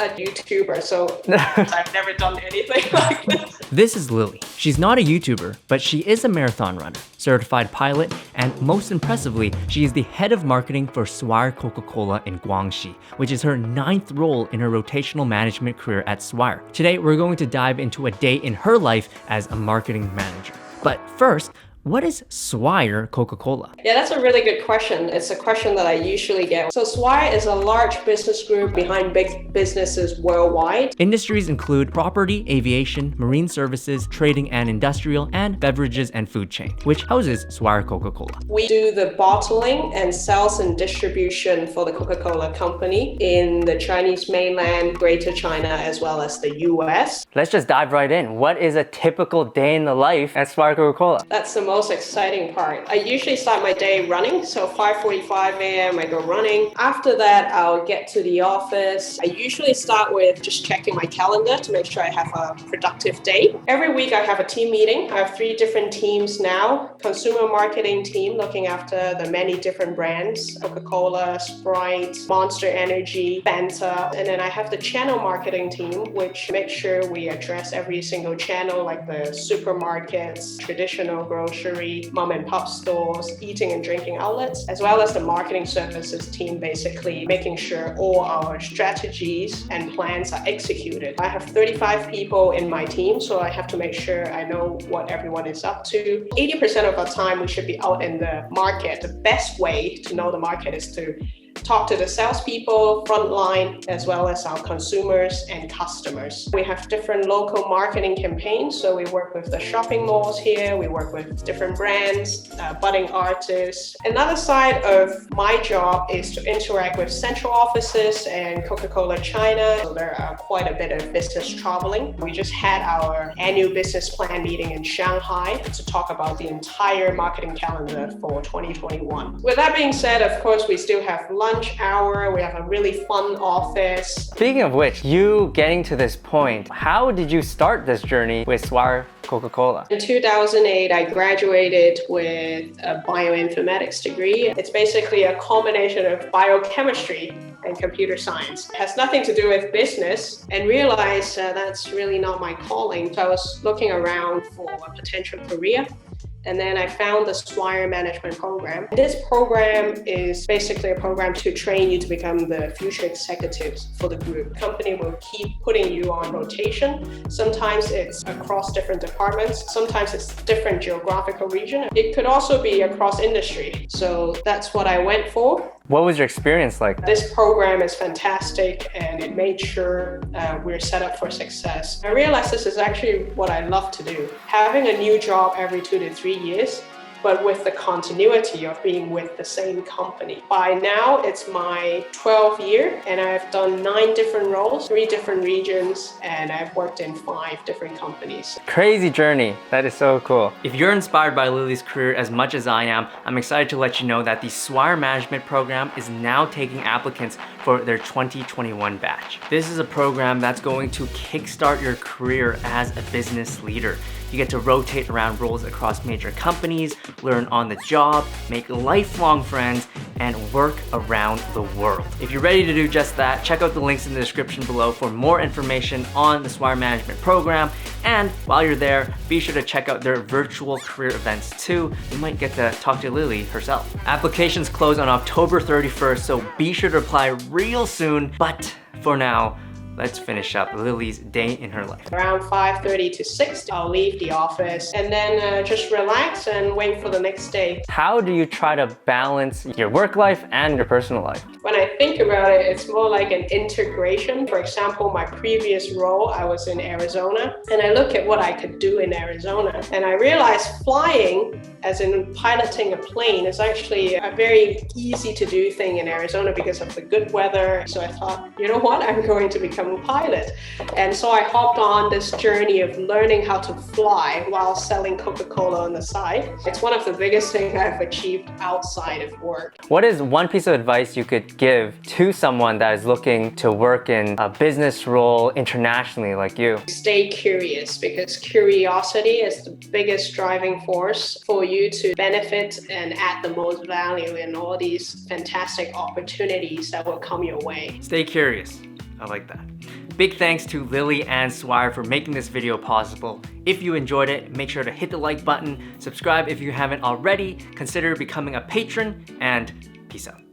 a YouTuber, so I've never done anything like this. This is Lily. She's not a YouTuber, but she is a marathon runner, certified pilot, and most impressively, she is the head of marketing for Swire Coca-Cola in Guangxi, which is her 9th role in her rotational management career at Swire. Today, we're going to dive into a day in her life as a marketing manager. But first, what is Swire Coca-Cola? Yeah, that's a really good question. It's a question that I usually get. So Swire is a large business group behind big businesses worldwide. Industries include property, aviation, marine services, trading and industrial, and beverages and food chain, which houses Swire Coca-Cola. We do the bottling and sales and distribution for the Coca-Cola company in the Chinese mainland, Greater China, as well as the US. Let's just dive right in. What is a typical day in the life at Swire Coca-Cola? That's the most exciting part. I usually start my day running, so 5:45 a.m. I go running. After that, I'll get to the office. I usually start with just checking my calendar to make sure I have a productive day. Every week I have a team meeting. I have 3 different teams now. Consumer marketing team looking after the many different brands, Coca-Cola, Sprite, Monster Energy, Fanta. And then I have the channel marketing team, which makes sure we address every single channel like the supermarkets, traditional grocery, mom and pop stores, eating and drinking outlets, as well as the marketing services team, basically making sure all our strategies and plans are executed. I have 35 people in my team, so I have to make sure I know what everyone is up to. 80% of our time we should be out in the market. The best way to know the market is to talk to the salespeople, frontline, as well as our consumers and customers. We have different local marketing campaigns, so we work with the shopping malls here, we work with different brands, budding artists. Another side of my job is to interact with central offices and Coca-Cola China, so there are quite a bit of business traveling. We just had our annual business plan meeting in Shanghai to talk about the entire marketing calendar for 2021. With that being said, of course, we still have lunch hour. We have a really fun office. Speaking of which, you getting to this point, how did you start this journey with Swire Coca-Cola? In 2008, I graduated with a bioinformatics degree. It's basically a combination of biochemistry and computer science. It has nothing to do with business, and realized that's really not my calling. So I was looking around for a potential career. And then I found the Swire Management Programme. This program is basically a program to train you to become the future executives for the group. The company will keep putting you on rotation. Sometimes it's across different departments. Sometimes it's different geographical region. It could also be across industry. So that's what I went for. What was your experience like? This program is fantastic, and it made sure we're set up for success. I realized this is actually what I love to do. Having a new job every 2 to 3 years, but with the continuity of being with the same company. By now, it's my 12th year, and I've done 9 different roles, 3 different regions, and I've worked in 5 different companies. Crazy journey. That is so cool. If you're inspired by Lily's career as much as I am, I'm excited to let you know that the Swire Management Program is now taking applicants for their 2021 batch. This is a program that's going to kickstart your career as a business leader. You get to rotate around roles across major companies, learn on the job, make lifelong friends, and work around the world. If you're ready to do just that, check out the links in the description below for more information on the Swire Management Program. And while you're there, be sure to check out their virtual career events too. You might get to talk to Lily herself. Applications close on October 31st, so be sure to apply real soon. But for now, let's finish up Lily's day in her life. Around 5:30 to 6, I'll leave the office and then just relax and wait for the next day. How do you try to balance your work life and your personal life? When I think about it, it's more like an integration. For example, my previous role, I was in Arizona, and I look at what I could do in Arizona, and I realized flying, as in piloting a plane, is actually a very easy to do thing in Arizona because of the good weather. So I thought, you know what, I'm going to become a pilot. And so I hopped on this journey of learning how to fly while selling Coca-Cola on the side. It's one of the biggest things I've achieved outside of work. What is one piece of advice you could give to someone that is looking to work in a business role internationally like you? Stay curious, because curiosity is the biggest driving force for you to benefit and add the most value in all these fantastic opportunities that will come your way. Stay curious. I like that. Big thanks to Lily and Swire for making this video possible. If you enjoyed it, make sure to hit the like button, subscribe if you haven't already, consider becoming a patron, and peace out.